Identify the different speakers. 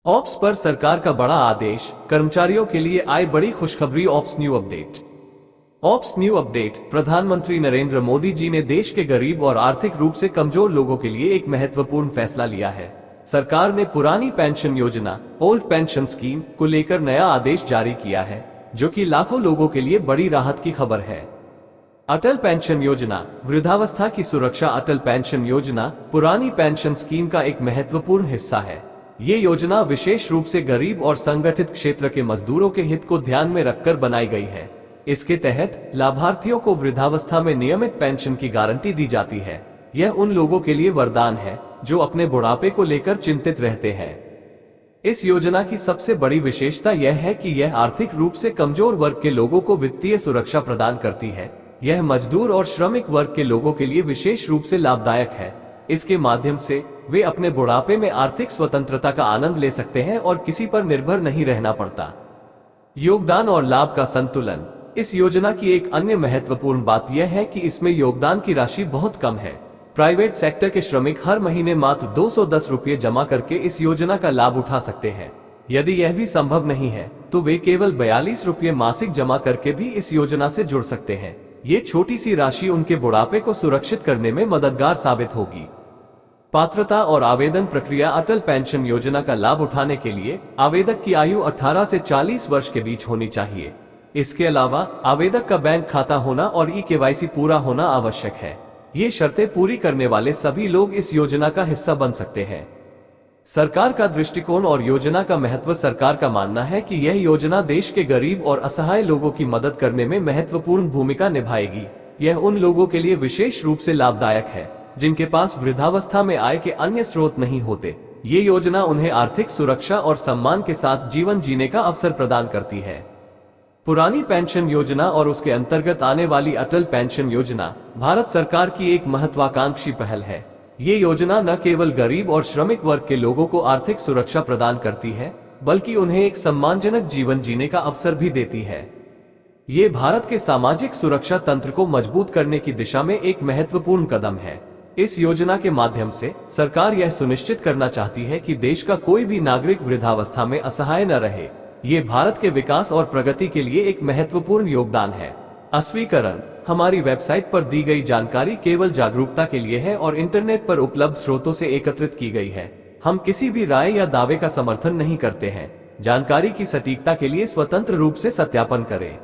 Speaker 1: Ops पर सरकार का बड़ा आदेश, कर्मचारियों के लिए आई बड़ी खुशखबरी। Ops new update. Ops new update. प्रधानमंत्री नरेंद्र मोदी जी ने देश के गरीब और आर्थिक रूप से कमजोर लोगों के लिए एक महत्वपूर्ण फैसला लिया है। सरकार ने पुरानी पेंशन योजना ओल्ड पेंशन स्कीम को लेकर नया आदेश जारी किया है, जो कि लाखों लोगों के लिए बड़ी राहत की खबर है। अटल पेंशन योजना वृद्धावस्था की सुरक्षा। अटल पेंशन योजना पुरानी पेंशन स्कीम का एक महत्वपूर्ण हिस्सा है। ये योजना विशेष रूप से गरीब और संगठित क्षेत्र के मजदूरों के हित को ध्यान में रखकर बनाई गई है। इसके तहत लाभार्थियों को वृद्धावस्था में नियमित पेंशन की गारंटी दी जाती है। यह उन लोगों के लिए वरदान है जो अपने बुढ़ापे को लेकर चिंतित रहते हैं। इस योजना की सबसे बड़ी विशेषता यह है कि यह आर्थिक रूप से कमजोर वर्ग के लोगों को वित्तीय सुरक्षा प्रदान करती है। यह मजदूर और श्रमिक वर्ग के लोगों के लिए विशेष रूप से लाभदायक है। इसके माध्यम से वे अपने बुढ़ापे में आर्थिक स्वतंत्रता का आनंद ले सकते हैं और किसी पर निर्भर नहीं रहना पड़ता। योगदान और लाभ का संतुलन। इस योजना की एक अन्य महत्वपूर्ण बात यह है कि इसमें योगदान की राशि बहुत कम है। प्राइवेट सेक्टर के श्रमिक हर महीने मात्र 210 रुपये जमा करके इस योजना का लाभ उठा सकते हैं। यदि यह भी संभव नहीं है तो वे केवल 42 रुपये मासिक जमा करके भी इस योजना से जुड़ सकते हैं। ये छोटी सी राशि उनके बुढ़ापे को सुरक्षित करने में मददगार साबित होगी। पात्रता और आवेदन प्रक्रिया। अटल पेंशन योजना का लाभ उठाने के लिए आवेदक की आयु 18 से 40 वर्ष के बीच होनी चाहिए। इसके अलावा आवेदक का बैंक खाता होना और KYC पूरा होना आवश्यक है। ये शर्तें पूरी करने वाले सभी लोग इस योजना का हिस्सा बन सकते हैं। सरकार का दृष्टिकोण और योजना का महत्व। सरकार का मानना है कि यह योजना देश के गरीब और असहाय लोगों की मदद करने में महत्वपूर्ण भूमिका निभाएगी। यह उन लोगों के लिए विशेष रूप से लाभदायक है जिनके पास वृद्धावस्था में आय के अन्य स्रोत नहीं होते। ये योजना उन्हें आर्थिक सुरक्षा और सम्मान के साथ जीवन जीने का अवसर प्रदान करती है। पुरानी पेंशन योजना और उसके अंतर्गत आने वाली अटल पेंशन योजना भारत सरकार की एक महत्वाकांक्षी पहल है। ये योजना न केवल गरीब और श्रमिक वर्ग के लोगों को आर्थिक सुरक्षा प्रदान करती है, बल्कि उन्हें एक सम्मानजनक जीवन जीने का अवसर भी देती है। ये भारत के सामाजिक सुरक्षा तंत्र को मजबूत करने की दिशा में एक महत्वपूर्ण कदम है। इस योजना के माध्यम से सरकार यह सुनिश्चित करना चाहती है कि देश का कोई भी नागरिक वृद्धावस्था में असहाय न रहे। ये भारत के विकास और प्रगति के लिए एक महत्वपूर्ण योगदान है। अस्वीकरण। हमारी वेबसाइट पर दी गई जानकारी केवल जागरूकता के लिए है और इंटरनेट पर उपलब्ध स्रोतों से एकत्रित की गई है। हम किसी भी राय या दावे का समर्थन नहीं करते हैं। जानकारी की सटीकता के लिए स्वतंत्र रूप से सत्यापन करें।